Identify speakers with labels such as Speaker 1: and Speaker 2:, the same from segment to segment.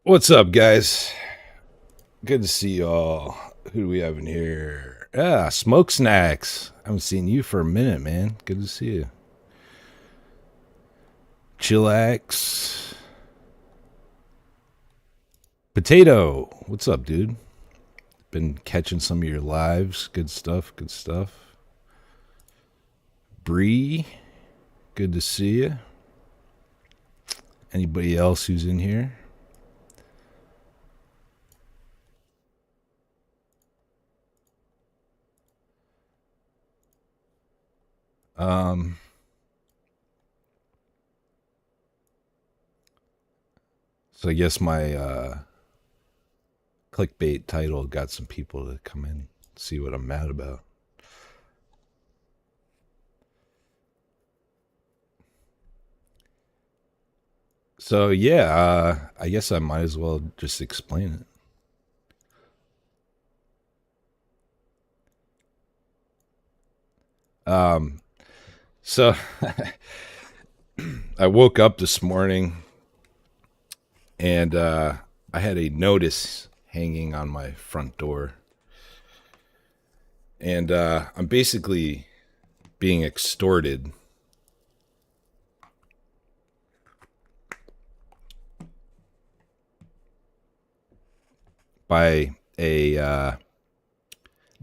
Speaker 1: What's up, guys? Good to see y'all. Who do we have in here? Smoke Snacks. I haven't seen you for a minute, man. Good to see you. Chillax. Potato. What's up, dude? Been catching some of your lives. Good stuff. Good stuff. Bree. Good to see you. Anybody else who's in here? Um, so I guess my clickbait title got some people to come in, see what I'm mad about. So yeah, I guess I might as well just explain it. So I woke up this morning and I had a notice hanging on my front door, and I'm basically being extorted by a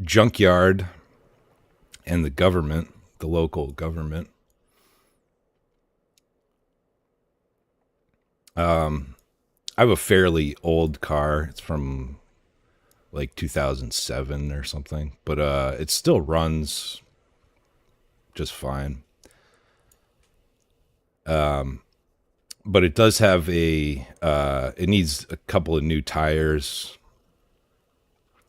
Speaker 1: junkyard and the government, the local government. I have a fairly old car. It's from like 2007 or something, but it still runs just fine. But it does have it needs a couple of new tires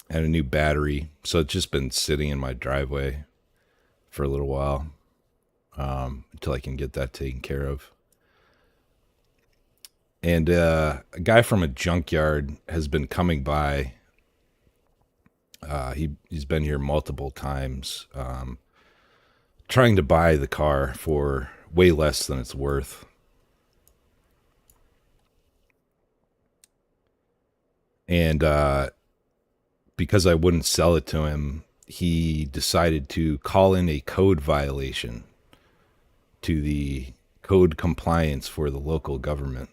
Speaker 1: and a new battery. So it's just been sitting in my driveway for a little while until I can get that taken care of. And a guy from a junkyard has been coming by. He's been here multiple times, trying to buy the car for way less than it's worth. And because I wouldn't sell it to him, he decided to call in a code violation to the code compliance for the local government,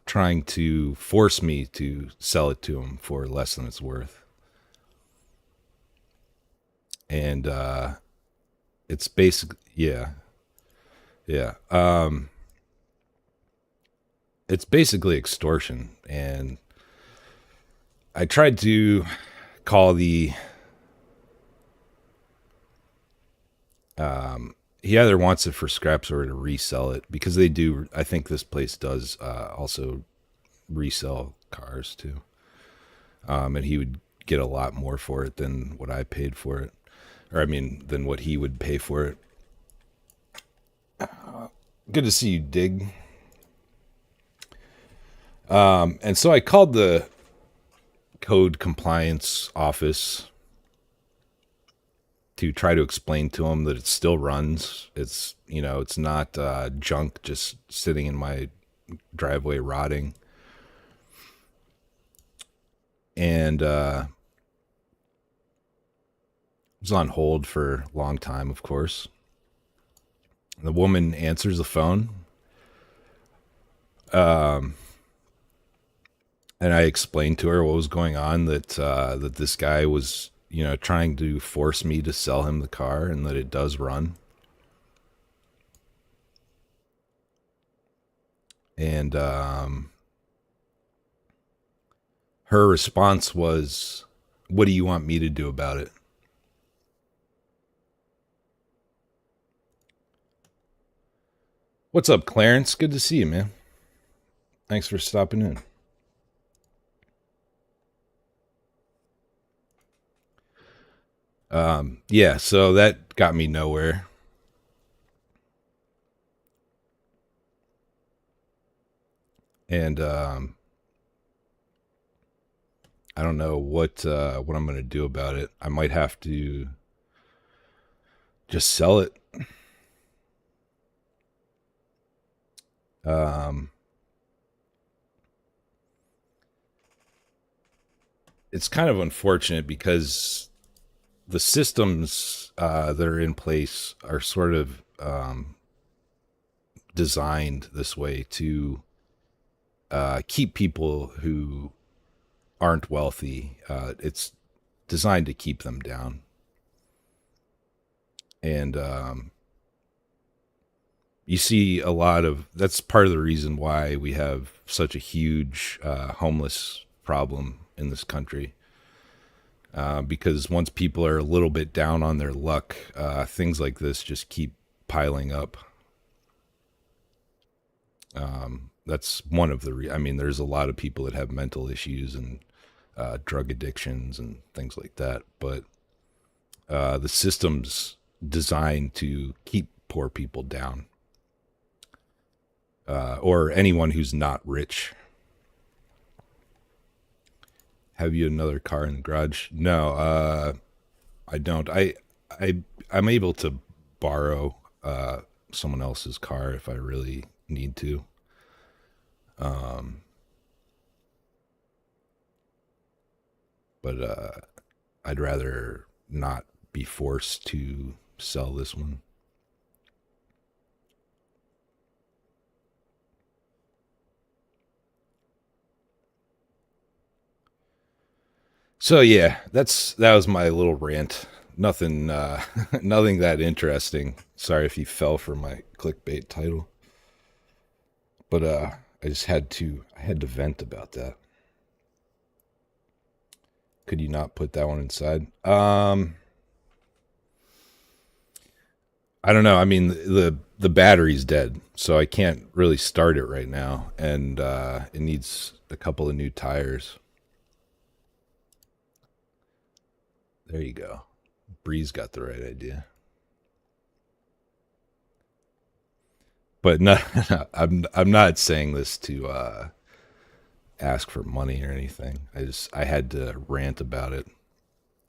Speaker 1: trying to force me to sell it to him for less than it's worth. And it's basically, yeah. It's basically extortion. And I tried to call the he either wants it for scraps or to resell it, because they do. I think this place does also resell cars too, and he would get a lot more for it than what I paid for it, or I mean, than what he would pay for it. Good to see you, Dig. And so I called the code compliance office to try to explain to him that it still runs. It's, it's not junk just sitting in my driveway rotting. And was on hold for a long time, of course. The woman answers the phone. And I explained to her what was going on, that this guy was, trying to force me to sell him the car, and that it does run. And her response was, "What do you want me to do about it?" What's up, Clarence? Good to see you, man. Thanks for stopping in. Yeah, so that got me nowhere. And I don't know what I'm going to do about it. I might have to just sell it. Um, it's kind of unfortunate because the systems that are in place are sort of designed this way to keep people who aren't wealthy. It's designed to keep them down, and you see a lot of that's part of the reason why we have such a huge homeless problem in this country. Because once people are a little bit down on their luck, things like this just keep piling up. That's one of the. I mean, there's a lot of people that have mental issues and drug addictions and things like that, but the system's designed to keep poor people down, or anyone who's not rich. Have you another car in the garage? No, I don't. I'm able to borrow someone else's car if I really need to. But I'd rather not be forced to sell this one. So yeah, that was my little rant. Nothing nothing that interesting. Sorry if you fell for my clickbait title. But I had to vent about that. Could you not put that one inside? I don't know. I mean, the battery's dead, so I can't really start it right now, and it needs a couple of new tires. There you go. Bree's got the right idea. But no, I'm not saying this to ask for money or anything. I had to rant about it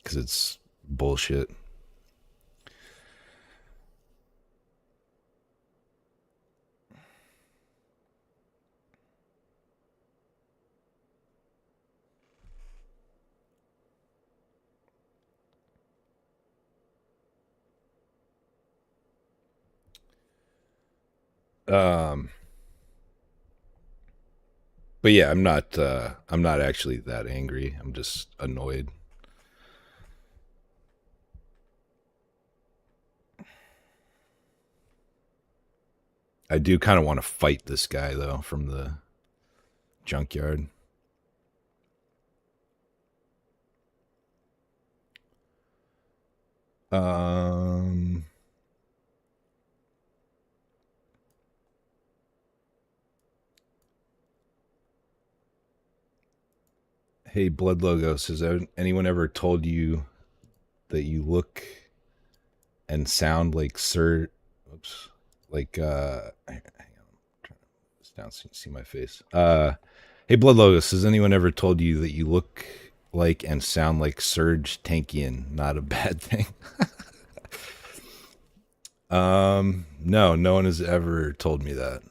Speaker 1: because it's bullshit. Um, but yeah, I'm not actually that angry. I'm just annoyed. I do kind of want to fight this guy though from the junkyard. Um, hey, Blood Logos, has anyone ever told you that you look and sound like Sir? Oops, like hang on, I'm trying to put this down so you can see my face. Hey, Blood Logos, has anyone ever told you that you look like and sound like Serge Tankian? Not a bad thing. No, no one has ever told me that.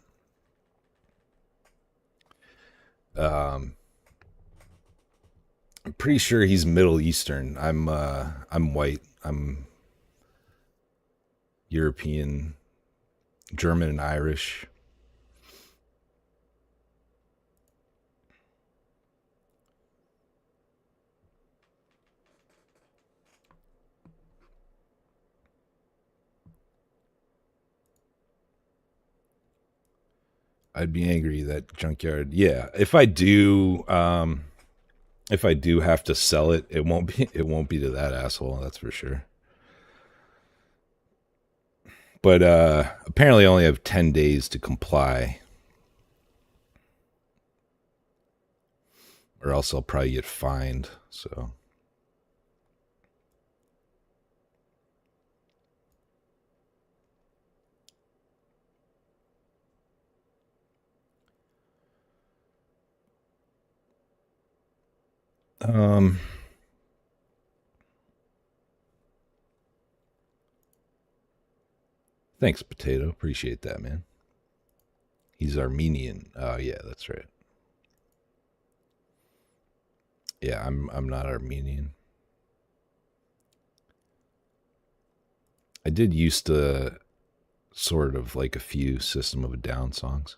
Speaker 1: Um, I'm pretty sure he's Middle Eastern. I'm white. I'm European, German, and Irish. I'd be angry that junkyard. Yeah, if I do have to sell it, it won't be to that asshole. That's for sure. But apparently, I only have 10 days to comply, or else I'll probably get fined. So, um, thanks, Potato. Appreciate that, man. He's Armenian. Oh yeah, that's right. Yeah, I'm not Armenian. I did used to sort of like a few System of a Down songs.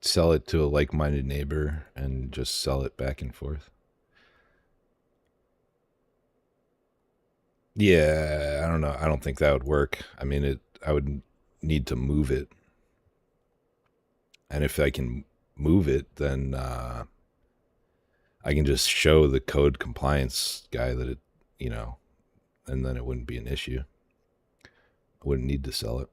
Speaker 1: Sell it to a like-minded neighbor and just sell it back and forth. Yeah, I don't know. I don't think that would work. I mean, I would need to move it, and if I can move it, then I can just show the code compliance guy that and then it wouldn't be an issue. I wouldn't need to sell it.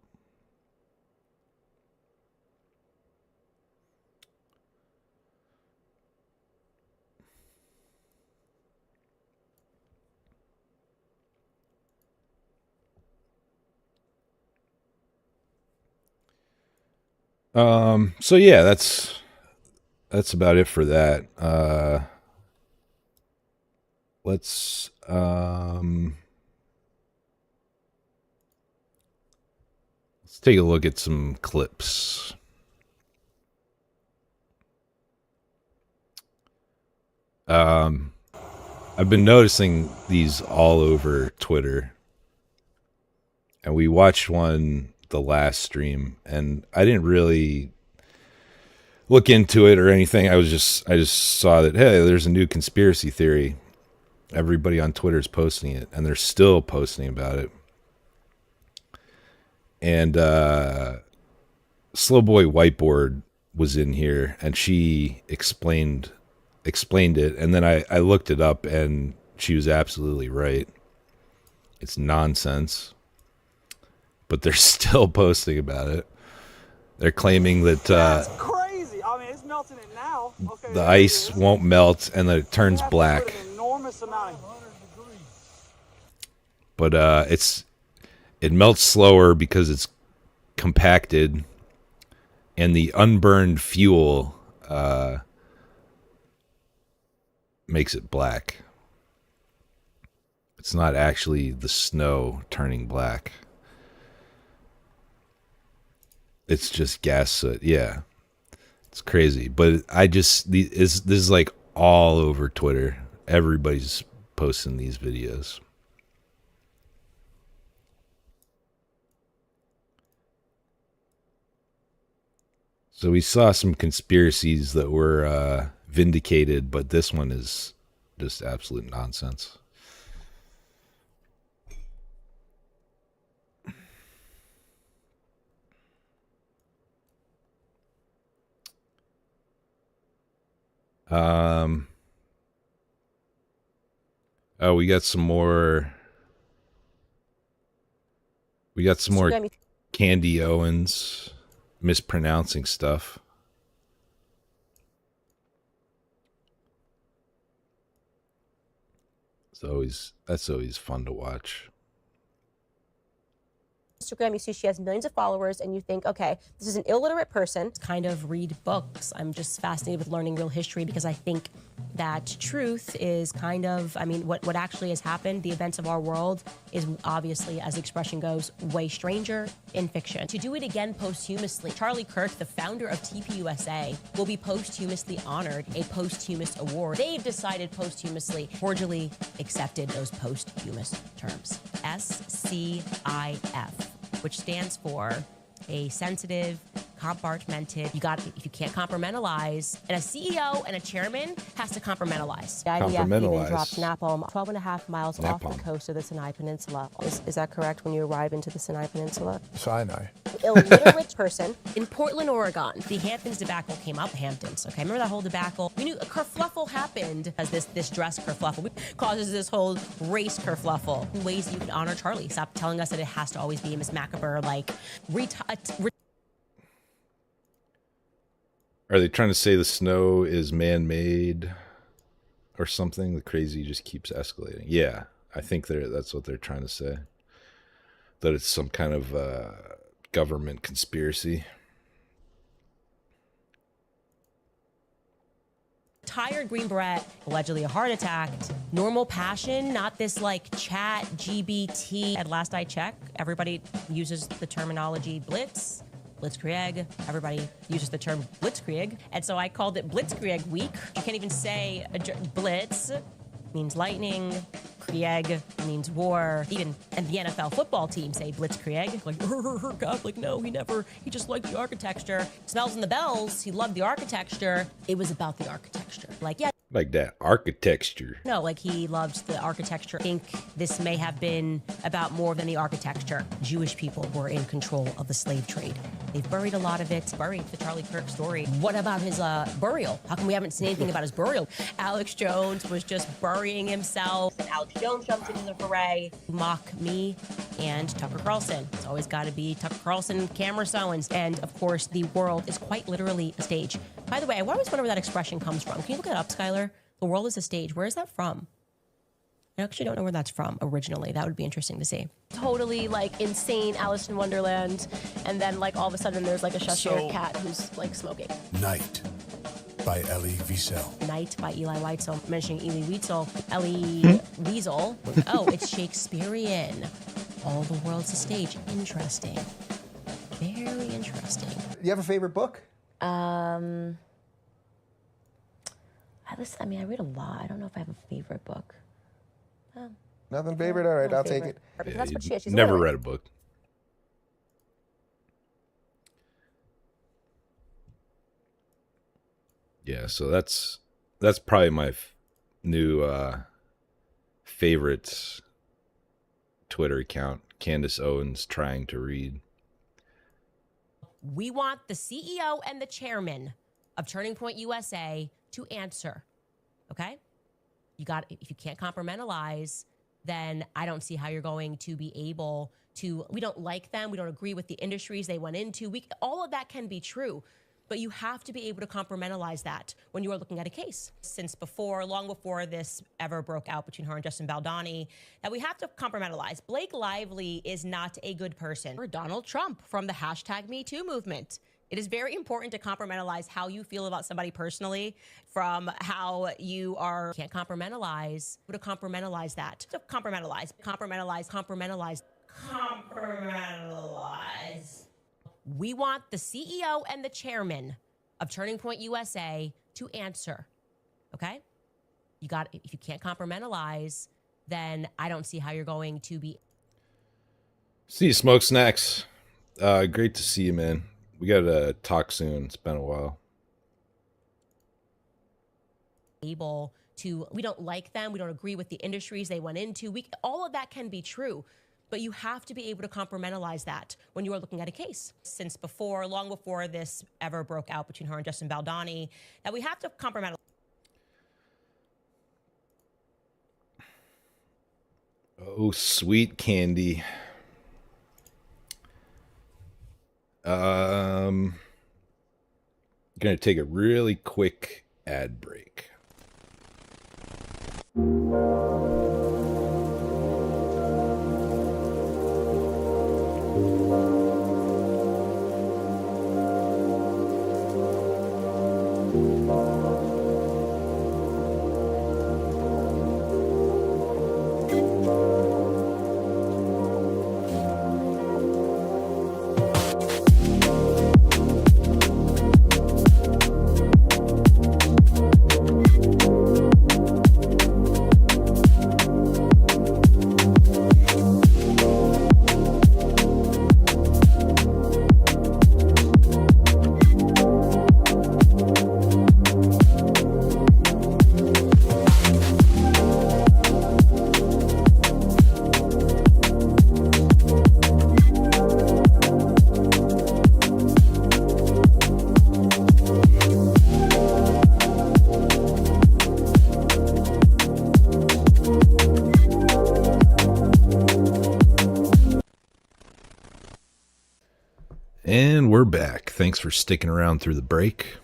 Speaker 1: So yeah, that's about it for that. Let's take a look at some clips. I've been noticing these all over Twitter, and we watched one the last stream, and I didn't really look into it or anything. I just saw that, hey, there's a new conspiracy theory. Everybody on Twitter is posting it, and they're still posting about it. And Slow Boy Whiteboard was in here, and she explained it, and then I looked it up, and she was absolutely right. It's nonsense, but they're still posting about it. They're claiming that
Speaker 2: that's crazy. I mean, it's melting it now. Okay,
Speaker 1: the ice won't melt and that it turns black.
Speaker 2: An enormous amount of...
Speaker 1: But it melts slower because it's compacted, and the unburned fuel makes it black. It's not actually the snow turning black. It's just gas soot. Yeah, it's crazy. But this is like all over Twitter. Everybody's posting these videos. So we saw some conspiracies that were vindicated, but this one is just absolute nonsense. Oh, we got some more. We got some more Candy Owens mispronouncing stuff. That's always fun to watch.
Speaker 3: Instagram, you see she has millions of followers, and you think, okay, this is an illiterate person. Kind of read books. I'm just fascinated with learning real history because I think that truth is kind of, I mean, what actually has happened, the events of our world, is obviously, as the expression goes, way stranger in fiction. To do it again posthumously, Charlie Kirk, the founder of TPUSA, will be posthumously honored a posthumous award. They've decided posthumously, cordially accepted those posthumous terms. SCIF, which stands for a sensitive, compartmented, if you can't compartmentalize, and a CEO and a chairman has to compartmentalize. The IDF even dropped napalm 12.5 miles off the coast of the Sinai Peninsula. Is that correct when you arrive into the Sinai Peninsula?
Speaker 4: Sinai.
Speaker 3: Illiterate person in Portland, Oregon. The Hamptons debacle came out. The Hamptons, okay? Remember that whole debacle? We knew a kerfluffle happened as this dress kerfluffle causes this whole race kerfluffle. Ways that you can honor Charlie. Stop telling us that it has to always be Miss Macabre, like,
Speaker 1: Are they trying to say the snow is man-made or something? The crazy just keeps escalating. Yeah, I think that's what they're trying to say. That it's some kind of government conspiracy.
Speaker 3: Tired Green Beret, allegedly a heart attack. Normal passion, not this like chat GBT. At last I check, everybody uses the terminology blitz, blitzkrieg. Everybody uses the term blitzkrieg. And so I called it Blitzkrieg Week. You can't even say blitz means lightning. Krieg means war. Even and the NFL football team say blitzkrieg. Like, God, like, no, he just liked the architecture. Smells and the bells, he loved the architecture. It was about the architecture. Like, yeah.
Speaker 1: Like that architecture.
Speaker 3: No, like he loved the architecture. I think this may have been about more than the architecture. Jewish people were in control of the slave trade. They've buried a lot of it. Buried the Charlie Kirk story. What about his burial? How come we haven't seen anything about his burial? Alex Jones was just burying himself. And Alex Jones jumped into the foray. Mock me and Tucker Carlson. It's always got to be Tucker Carlson, camera Owens. And of course, the world is quite literally a stage. By the way, I always wonder where that expression comes from. Can you look it up, Skylar? The world is a stage. Where is that from? I actually don't know where that's from originally. That would be interesting to see. Totally like insane Alice in Wonderland. And then like all of a sudden there's like a Cheshire cat who's like smoking.
Speaker 4: Night by Elie Wiesel.
Speaker 3: Night by Eli Weitzel. Mentioning Elie Wiesel. Elie Wiesel. Oh, it's Shakespearean. All the world's a stage. Interesting. Very interesting.
Speaker 5: Do you have a favorite book?
Speaker 3: I read a lot. I don't know if I have a favorite book.
Speaker 5: Nothing favorite? All right, I'll take it.
Speaker 3: Because that's what she is. She's
Speaker 1: Never
Speaker 3: literate.
Speaker 1: read a book. Yeah, so that's probably my new favorite Twitter account. Candace Owens trying to read.
Speaker 3: We want the CEO and the chairman of Turning Point USA to answer. Okay? If you can't compartmentalize, then I don't see how you're going to be able to. We don't like them. We don't agree with the industries they went into. All of that can be true, but you have to be able to compartmentalize that when you are looking at a case. Since long before this ever broke out between her and Justin Baldoni, that we have to compartmentalize. Blake Lively is not a good person. Or Donald Trump from the #MeToo movement. It is very important to compartmentalize how you feel about somebody personally from how you are. Can't compartmentalize. To compartmentalize that. To compartmentalize. We want the CEO and the chairman of Turning Point USA to answer. Okay? If you can't compartmentalize, then I don't see how you're going to be.
Speaker 1: See you, Smoke Snacks. Great to see you, man. We got to talk soon. It's been a while.
Speaker 3: Able to. We don't like them. We don't agree with the industries they went into. All of that can be true, but you have to be able to compartmentalize that when you are looking at a case. Since long before this ever broke out between her and Justin Baldoni, that we have to compartmentalize.
Speaker 1: Oh, sweet candy. Gonna take a really quick ad break. And we're back. Thanks for sticking around through the break.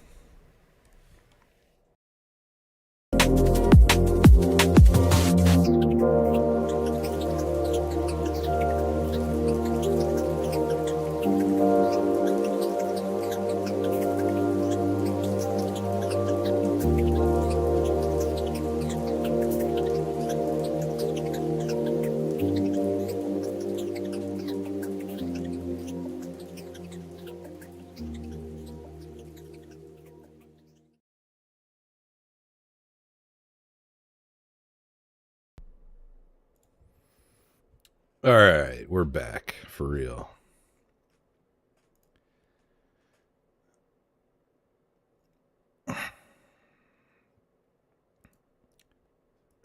Speaker 1: All right, we're back for real. The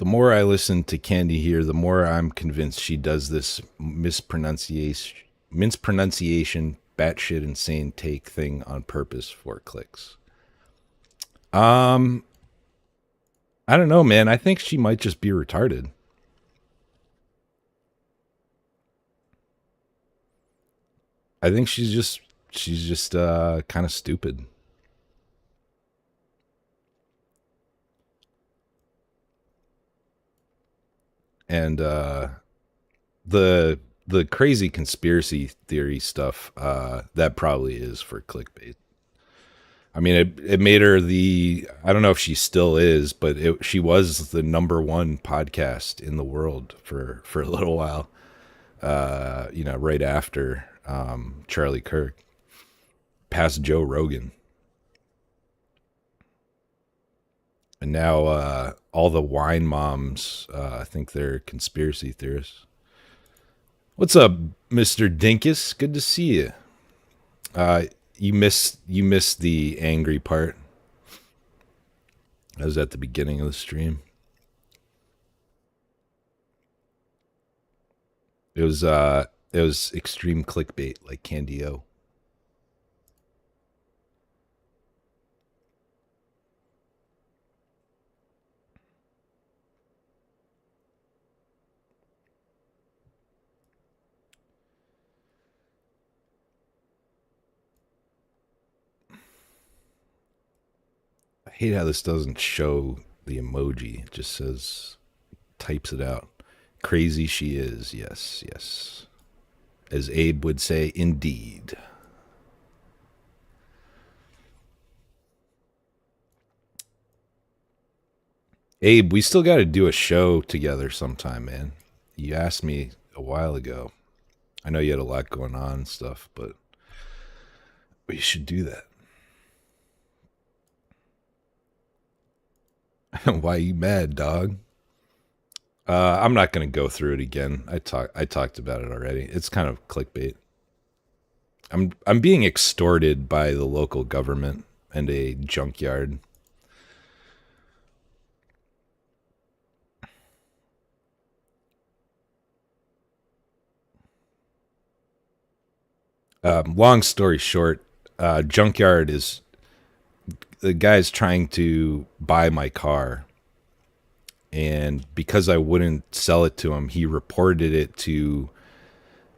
Speaker 1: more I listen to Candy here, the more I'm convinced she does this mispronunciation, batshit insane take thing on purpose for clicks. I don't know, man. I think she might just be retarded. I think she's just kind of stupid. And the crazy conspiracy theory stuff, that probably is for clickbait. I mean, it made her I don't know if she still is, but she was the #1 podcast in the world for a little while. Right after Charlie Kirk, past Joe Rogan. And now all the wine moms, I think they're conspiracy theorists. What's up, Mr. Dinkus? Good to see you. You missed the angry part. I was at the beginning of the stream. It was extreme clickbait, like Candy O. I hate how this doesn't show the emoji. It just says, types it out. Crazy she is. Yes, yes. As Abe would say, indeed. Abe, we still got to do a show together sometime, man. You asked me a while ago. I know you had a lot going on and stuff, but we should do that. Why you mad, dog? I'm not going to go through it again. I talked about it already. It's kind of clickbait. I'm being extorted by the local government and a junkyard. Long story short, junkyard is the guy's trying to buy my car, and because I wouldn't sell it to him, he reported it to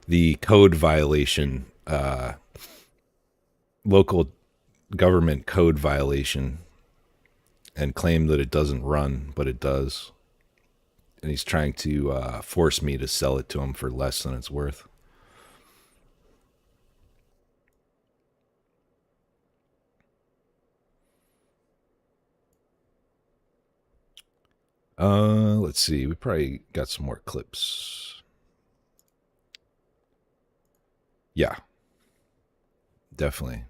Speaker 1: the code violation, local government code violation, and claimed that it doesn't run, but it does. And he's trying to force me to sell it to him for less than it's worth. Let's see. We probably got some more clips. Yeah. Definitely.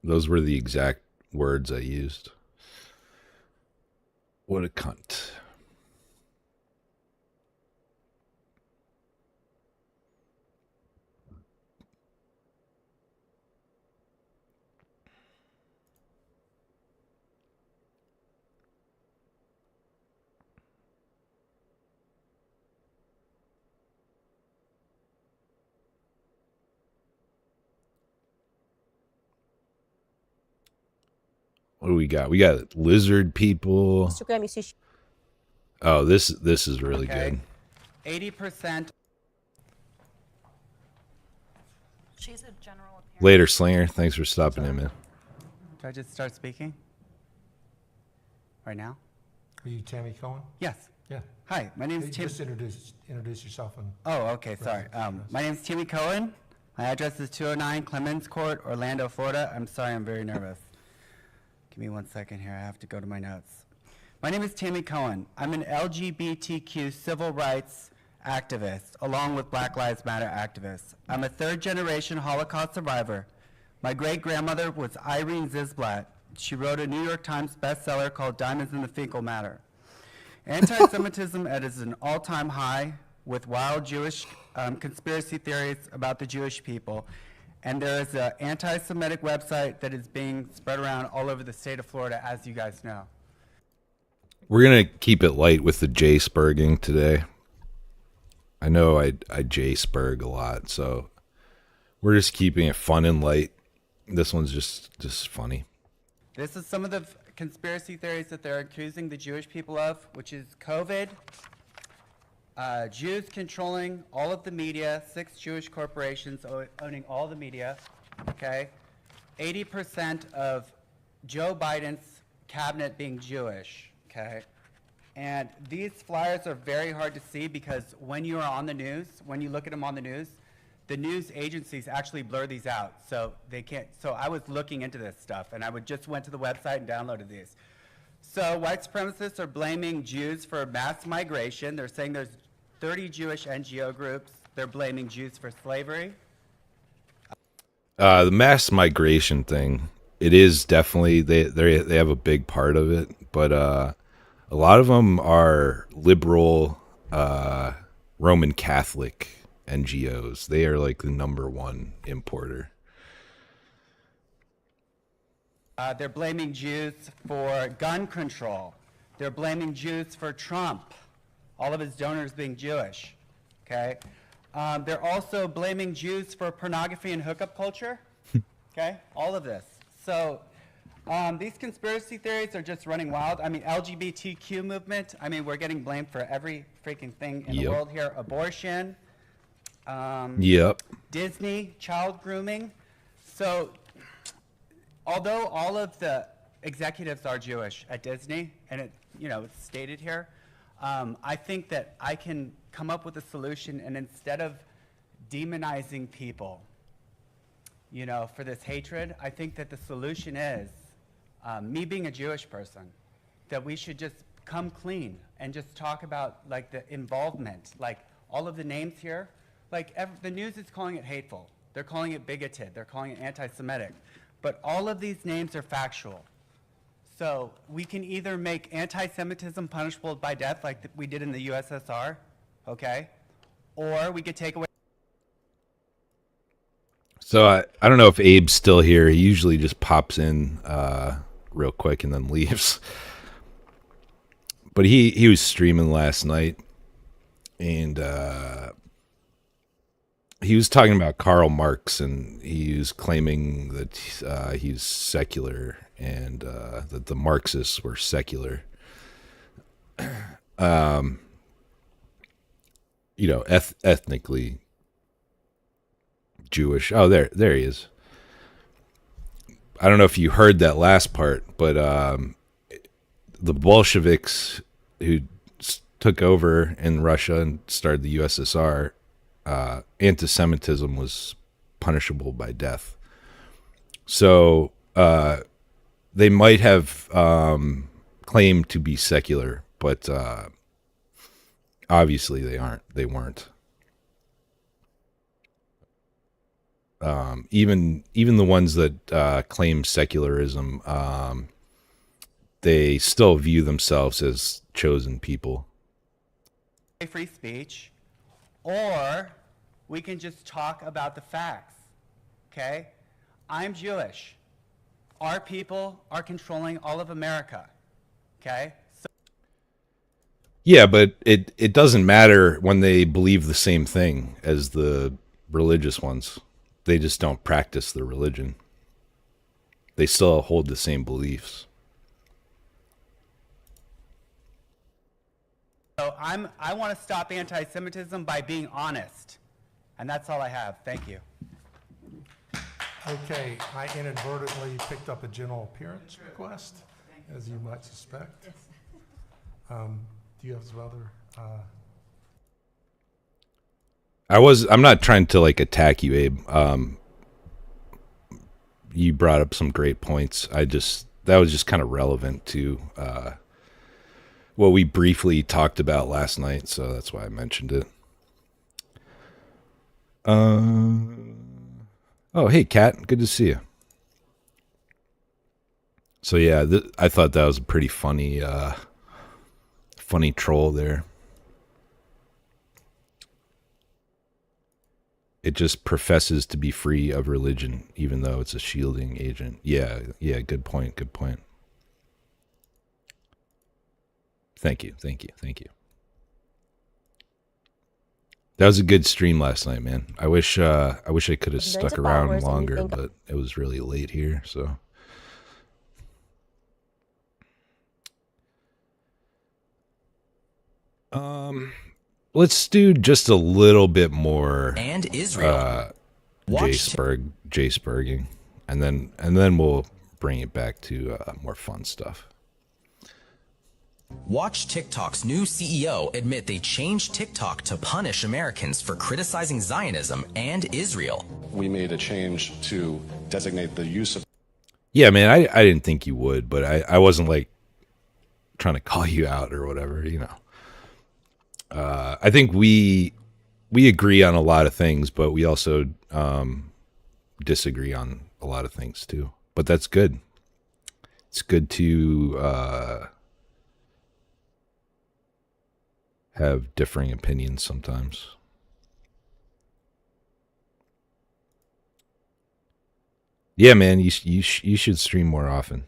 Speaker 1: Those were the exact words I used. What a cunt. What do we got? We got lizard people.
Speaker 3: Instagram, you see.
Speaker 1: Oh, this is really good.
Speaker 6: 80%.
Speaker 7: She's a general appearance.
Speaker 1: Later, Slinger. Thanks for stopping in, man.
Speaker 6: Do I just start speaking? Right now?
Speaker 4: Are you Tammy Cohen?
Speaker 6: Yes.
Speaker 4: Yeah.
Speaker 6: Hi, my name's Tim.
Speaker 4: Just introduce yourself. And
Speaker 6: Oh, okay, sorry. My name's Timmy Cohen. My address is 209 Clemens Court, Orlando, Florida. I'm sorry, I'm very nervous. Give me 1 second here. I have to go to my notes. My name is Timmy Cohen. I'm an LGBTQ civil rights activist, along with Black Lives Matter activists. I'm a third-generation Holocaust survivor. My great-grandmother was Irene Zisblatt. She wrote a New York Times bestseller called Diamonds in the Fecal Matter. Anti-Semitism is an all-time high with wild Jewish conspiracy theories about the Jewish people. And there is an anti-Semitic website that is being spread around all over the state of Florida, as you guys know.
Speaker 1: We're gonna keep it light with the J spurging today. I know I J spurg a lot, so we're just keeping it fun and light. This one's just funny.
Speaker 6: This is some of the conspiracy theories that they're accusing the Jewish people of, which is COVID, Jews controlling all of the media, 6 Jewish corporations owning all the media, okay? 80% of Joe Biden's cabinet being Jewish, okay? And these flyers are very hard to see because when you are on the news, when you look at them on the news agencies actually blur these out, so they can't. So I was looking into this stuff, and I just went to the website and downloaded these. So white supremacists are blaming Jews for mass migration. They're saying there's 30 Jewish NGO groups. They're blaming Jews for slavery.
Speaker 1: The mass migration thing, it is definitely they have a big part of it, but a lot of them are liberal Roman Catholic NGOs. They are like the #1 importer.
Speaker 6: They're blaming Jews for gun control. They're blaming Jews for Trump, all of his donors being Jewish, okay? They're also blaming Jews for pornography and hookup culture, okay? All of this. So these conspiracy theories are just running wild. I mean, LGBTQ movement, I mean, we're getting blamed for every freaking thing in the world here. Abortion.
Speaker 1: Yep.
Speaker 6: Disney, child grooming. So, although all of the executives are Jewish at Disney, and it's stated here, I think that I can come up with a solution, and instead of demonizing people, for this hatred, I think that the solution is me being a Jewish person, that we should just come clean and just talk about like the involvement, like all of the names here. Like the news is calling it hateful. They're calling it bigoted. They're calling it anti-Semitic. But all of these names are factual. So we can either make anti-Semitism punishable by death like we did in the USSR, okay? Or we could take away.
Speaker 1: So I don't know if Abe's still here. He usually just pops in real quick and then leaves. But he was streaming last night, and he was talking about Karl Marx, and he was claiming that he's secular and that the Marxists were secular. Ethnically Jewish. Oh, there he is. I don't know if you heard that last part, but the Bolsheviks who took over in Russia and started the USSR, anti-Semitism was punishable by death. So they might have claimed to be secular, but obviously they aren't. They weren't. Even the ones that claim secularism, they still view themselves as chosen people.
Speaker 6: Free speech, or we can just talk about the facts, okay? I'm Jewish. Our people are controlling all of America, okay? So
Speaker 1: yeah, but it doesn't matter when they believe the same thing as the religious ones. They just don't practice the religion. They still hold the same beliefs.
Speaker 6: So I want to stop anti-Semitism by being honest. And that's all I have. Thank you.
Speaker 4: Okay, I inadvertently picked up a general appearance request, as you might suspect. Do you have some other?
Speaker 1: I'm not trying to like attack you, Abe. You brought up some great points. That was just kind of relevant to what we briefly talked about last night, so that's why I mentioned it. Oh, hey, Kat, good to see you. So yeah, I thought that was a pretty funny funny troll there. It just professes to be free of religion, even though it's a shielding agent. Yeah, good point, good point. Thank you. That was a good stream last night, man. I wish I could have stuck around longer, but it was really late here, so. Let's do just a little bit more
Speaker 8: and Israel.
Speaker 1: J-Spurging, and then we'll bring it back to more fun stuff.
Speaker 8: Watch TikTok's new CEO admit they changed TikTok to punish Americans for criticizing Zionism and Israel.
Speaker 9: We made a change to designate the use of...
Speaker 1: Yeah, man, I didn't think you would, but I wasn't like trying to call you out or whatever, you know. I think we agree on a lot of things, but we also disagree on a lot of things too. But that's good. It's good to have differing opinions sometimes. Yeah, man, you should stream more often.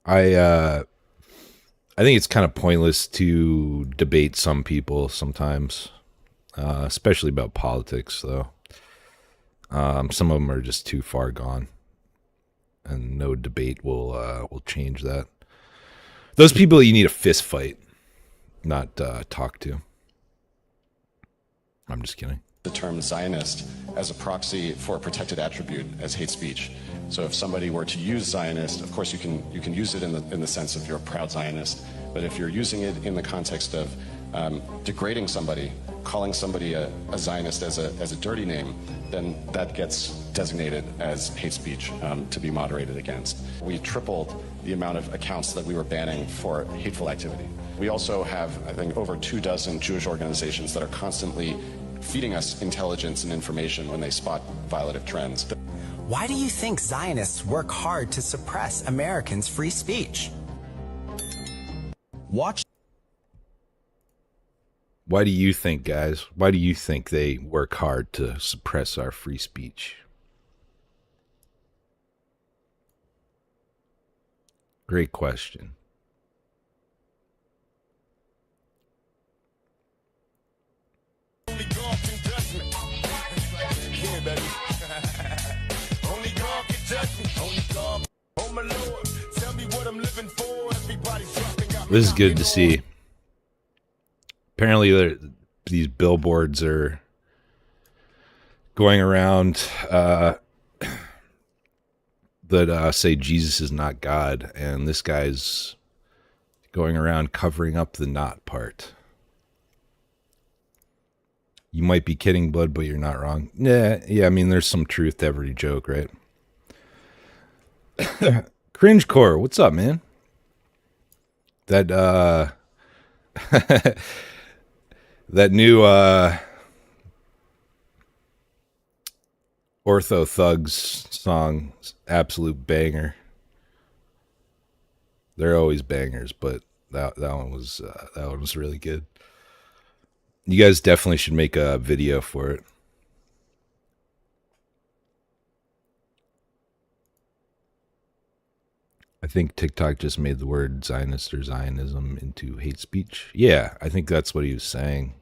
Speaker 1: I think it's kind of pointless to debate some people sometimes, especially about politics, though. Some of them are just too far gone, and no debate will change that. Those people you need a fist fight, not talk to. I'm just kidding.
Speaker 9: The term Zionist as a proxy for a protected attribute as hate speech. So if somebody were to use Zionist, of course you can use it in the sense of you're a proud Zionist, but if you're using it in the context of degrading somebody, calling somebody a Zionist as a dirty name, then that gets designated as hate speech to be moderated against. We tripled the amount of accounts that we were banning for hateful activity. We also have, I think, over 24 Jewish organizations that are constantly feeding us intelligence and information when they spot violative trends.
Speaker 8: Why do you think Zionists work hard to suppress Americans' free speech?
Speaker 1: Why do you think, guys? Why do you think they work hard to suppress our free speech? Great question. This is good to see. Apparently, these billboards are going around that say Jesus is not God, and this guy's going around covering up the not part. You might be kidding, bud, but you're not wrong. Yeah, I mean, there's some truth to every joke, right? Cringecore, what's up, man? That that new Ortho Thugs song, absolute banger. They're always bangers, but that one was really good. You guys definitely should make a video for it. I think TikTok just made the word Zionist or Zionism into hate speech. Yeah, I think that's what he was saying.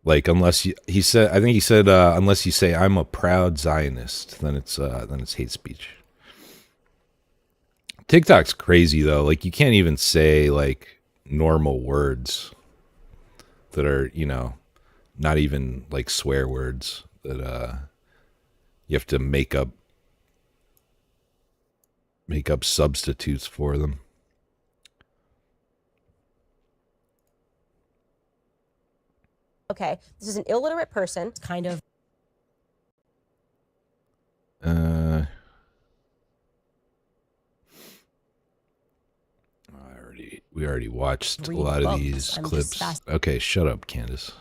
Speaker 1: Like unless he said unless you say I'm a proud Zionist, then it's hate speech. TikTok's crazy though. Like you can't even say like normal words that are, you know, not even like swear words that you have to make up substitutes for them.
Speaker 3: Okay, this is an illiterate person. It's kind of.
Speaker 1: We already watched a lot of these clips. Okay, shut up, Candace.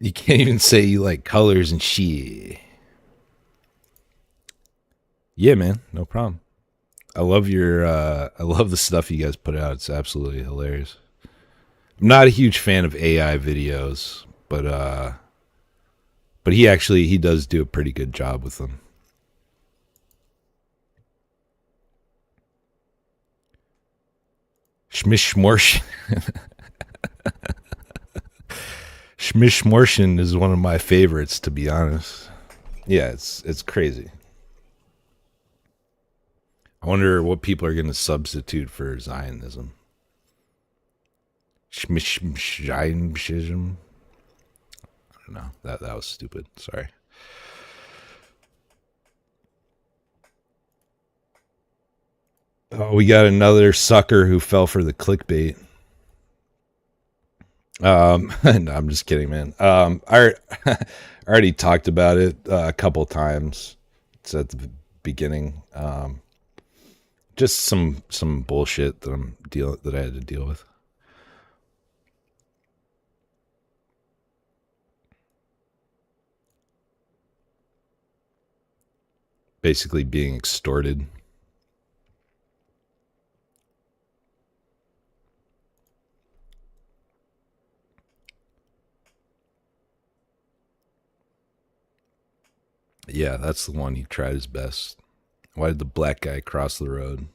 Speaker 1: You can't even say you like colors and shit. Yeah, man, no problem. I love I love the stuff you guys put out. It's absolutely hilarious. I'm not a huge fan of AI videos, but he does do a pretty good job with them. Schmishmorsh. Schmishmorshin is one of my favorites, to be honest. Yeah, it's crazy. I wonder what people are going to substitute for Zionism. Schmishmshism. I don't know. That was stupid. Sorry. Oh, we got another sucker who fell for the clickbait. No, I'm just kidding, man. I already talked about it a couple times. It's at the beginning. Just some bullshit that I had to deal with. Basically being extorted. Yeah, that's the one. He tried his best. Why did the black guy cross the road?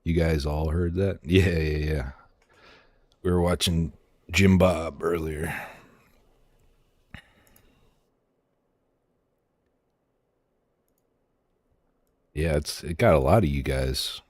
Speaker 1: You guys all heard that? Yeah. We were watching Jim Bob earlier. Yeah, it got a lot of you guys.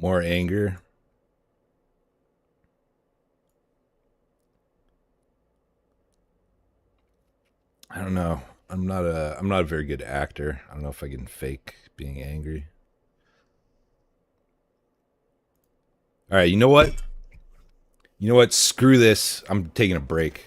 Speaker 1: More anger. I don't know. I'm not a very good actor. I don't know if I can fake being angry. All right, you know what? Screw this. I'm taking a break.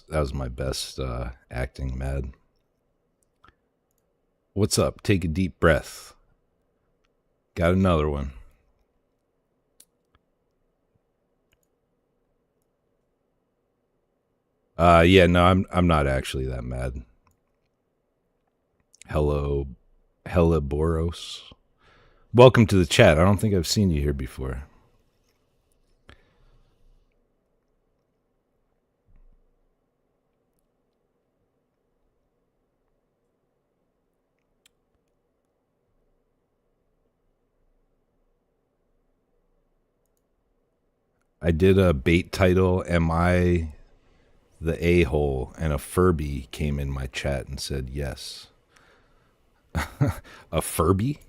Speaker 1: That was my best acting, Mad. What's up? Take a deep breath. Got another one. Yeah, no, I'm not actually that mad. Hello, Boros. Welcome to the chat. I don't think I've seen you here before. I did a bait title, Am I the A-hole? And a Furby came in my chat and said yes. A Furby?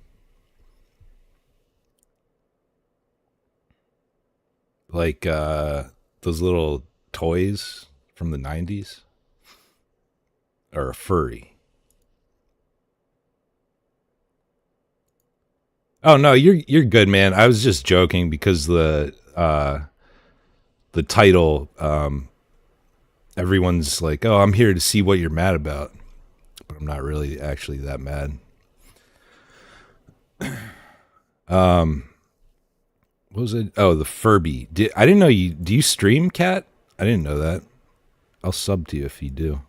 Speaker 1: Like those little toys from the 90s? Or a furry? Oh no, you're good, man. I was just joking because the title, everyone's like, "Oh, I'm here to see what you're mad about," but I'm not really actually that mad. What was it? Oh, the Furby. I didn't know you. Do you stream, Cat? I didn't know that. I'll sub to you if you do.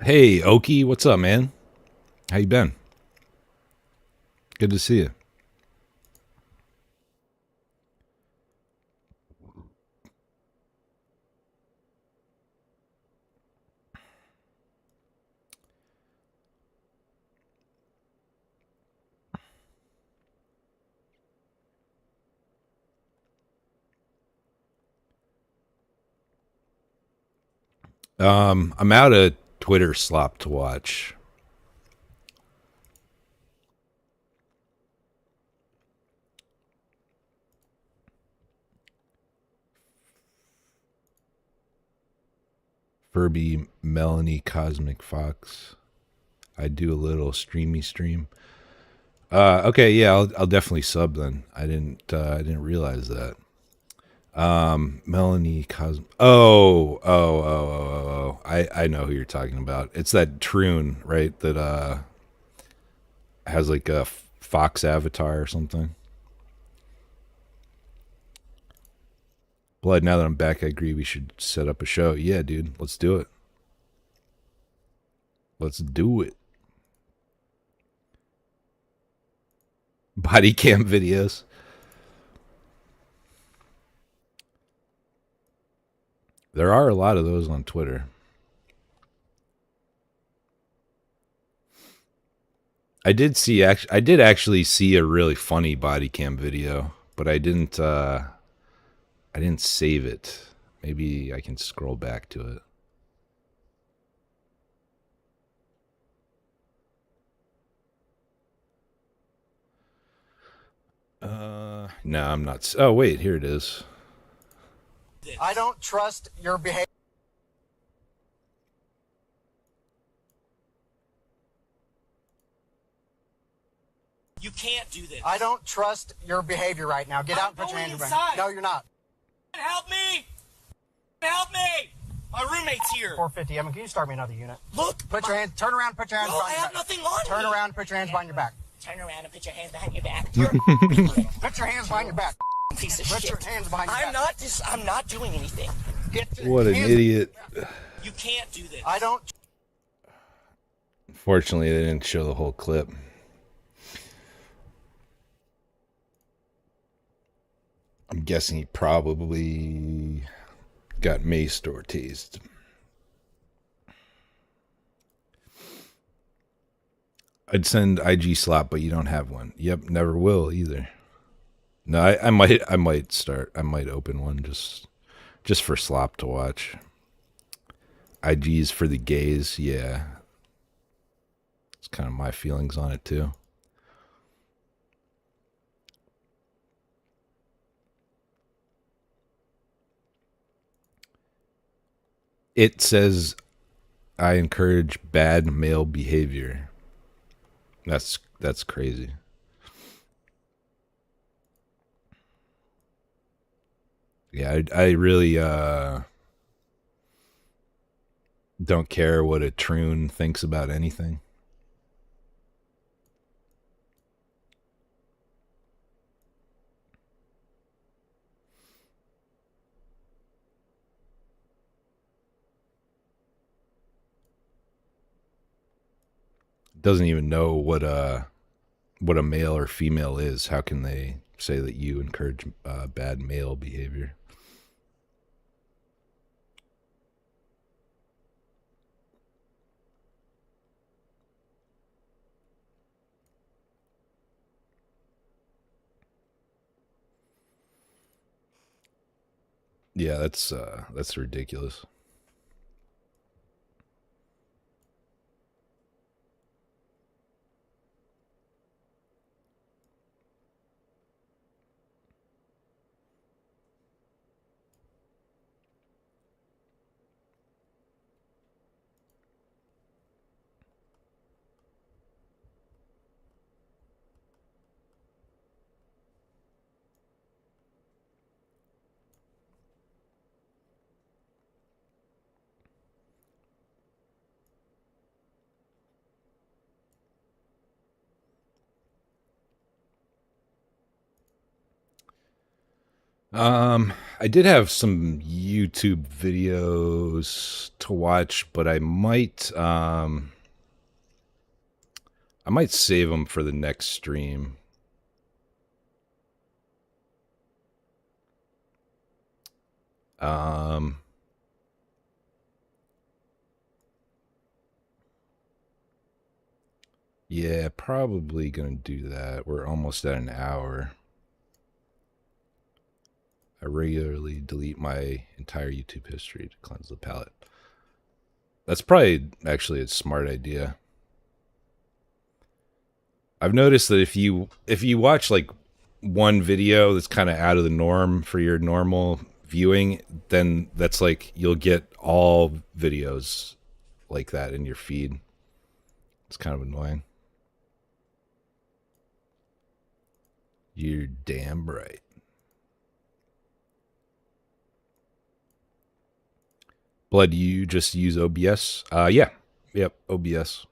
Speaker 1: Hey, Oki, what's up, man? How you been? Good to see you. I'm out of Twitter slop to watch. Furby, Melanie, Cosmic Fox. I do a little streamy stream. Okay, yeah, I'll definitely sub then. I didn't realize that. Melanie Cosmic. Oh. I know who you're talking about. It's that Troon, right? That has like a fox avatar or something. Blood, now that I'm back, I agree we should set up a show. Yeah, dude, let's do it. Let's do it. Body cam videos. There are a lot of those on Twitter. I did actually see a really funny body cam video, but I didn't save it. Maybe I can scroll back to it. No, I'm not. Oh, wait, here it is.
Speaker 10: I don't trust your behavior.
Speaker 11: You can't do this.
Speaker 10: I don't trust your behavior right now. Get out and put your hands behind. No, you're not.
Speaker 11: Help me! Help me! My roommate's here.
Speaker 10: 450. Can you start me another unit?
Speaker 11: Look.
Speaker 10: Put your hands. Turn around. Put your hands
Speaker 11: No,
Speaker 10: behind
Speaker 11: I
Speaker 10: your
Speaker 11: have
Speaker 10: back.
Speaker 11: nothing on
Speaker 10: Turn
Speaker 11: me.
Speaker 10: around and put your hands behind your back.
Speaker 11: Turn around and put your hands behind your back.
Speaker 10: Put your hands behind your back.
Speaker 11: Piece of
Speaker 10: Put
Speaker 11: shit.
Speaker 10: your hands behind your back.
Speaker 11: I'm not doing anything.
Speaker 1: What an idiot.
Speaker 11: You can't do this.
Speaker 10: I don't.
Speaker 1: Fortunately, they didn't show the whole clip. I'm guessing he probably got maced or tased. I'd send IG slop, but you don't have one. Yep, never will either. No, I might start. I might open one just for slop to watch. IG's for the gays, yeah. It's kind of my feelings on it too. It says I encourage bad male behavior. That's crazy. Yeah, I really don't care what a troon thinks about anything. Doesn't even know what a male or female is. How can they say that you encourage bad male behavior? Yeah, that's ridiculous. I did have some YouTube videos to watch, but I might save them for the next stream. Yeah, probably gonna do that. We're almost at an hour. I regularly delete my entire YouTube history to cleanse the palate. That's probably actually a smart idea. I've noticed that if you watch like one video that's kind of out of the norm for your normal viewing, then that's like you'll get all videos like that in your feed. It's kind of annoying. You're damn right. Blood, you just use OBS? Yeah. Yep, OBS.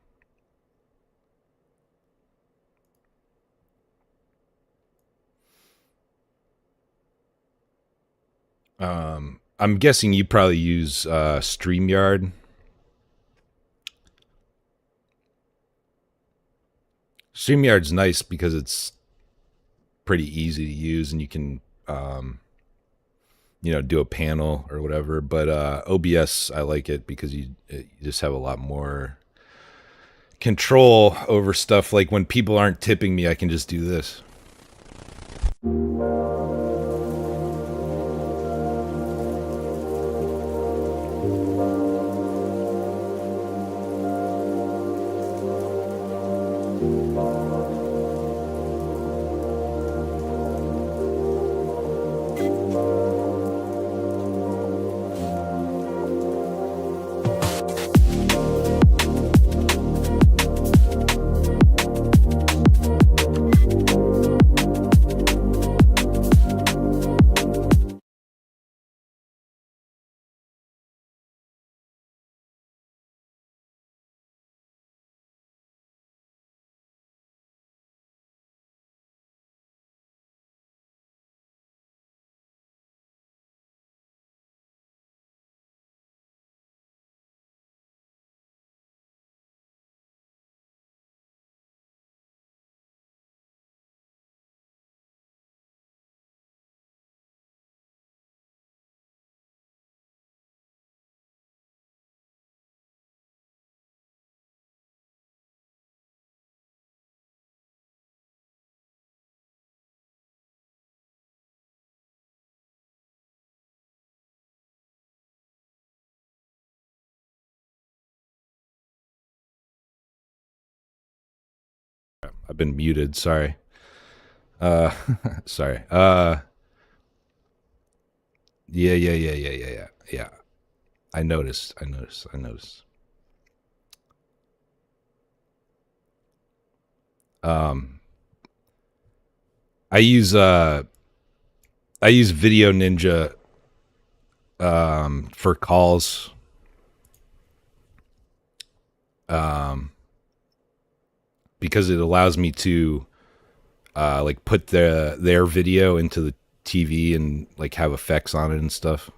Speaker 1: I'm guessing you probably use StreamYard. StreamYard's nice because it's pretty easy to use and you can do a panel or whatever, but OBS, I like it because you just have a lot more control over stuff. Like when people aren't tipping me, I can just do this. I've been muted, sorry. Sorry. Yeah. I noticed. I use Video Ninja for calls. Because it allows me to like put their video into the TV and like have effects on it and stuff.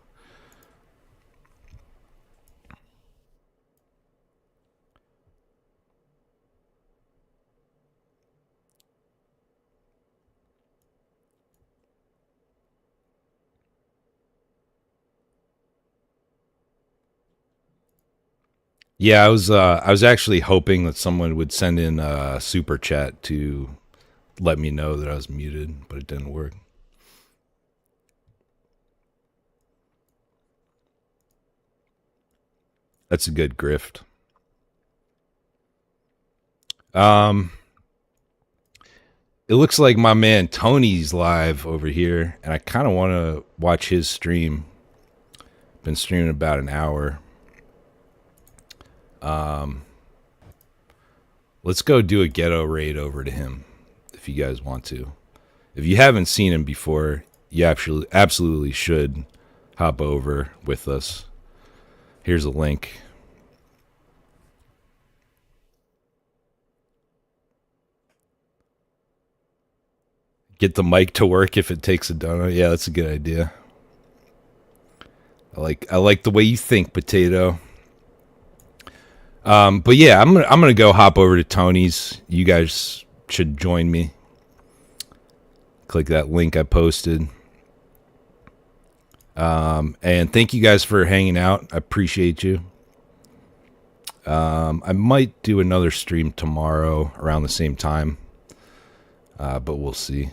Speaker 1: Yeah, I was actually hoping that someone would send in a super chat to let me know that I was muted, but it didn't work. That's a good grift. It looks like my man Tony's live over here, and I kind of want to watch his stream. Been streaming about an hour. Let's go do a ghetto raid over to him if you guys want to. If you haven't seen him before, you absolutely should hop over with us. Here's a link. Get the mic to work if it takes a donut. Yeah, that's a good idea. I like the way you think, Potato. But yeah, I'm gonna go hop over to Tony's. You guys should join me. Click that link I posted. And thank you guys for hanging out. I appreciate you. I might do another stream tomorrow around the same time. But we'll see.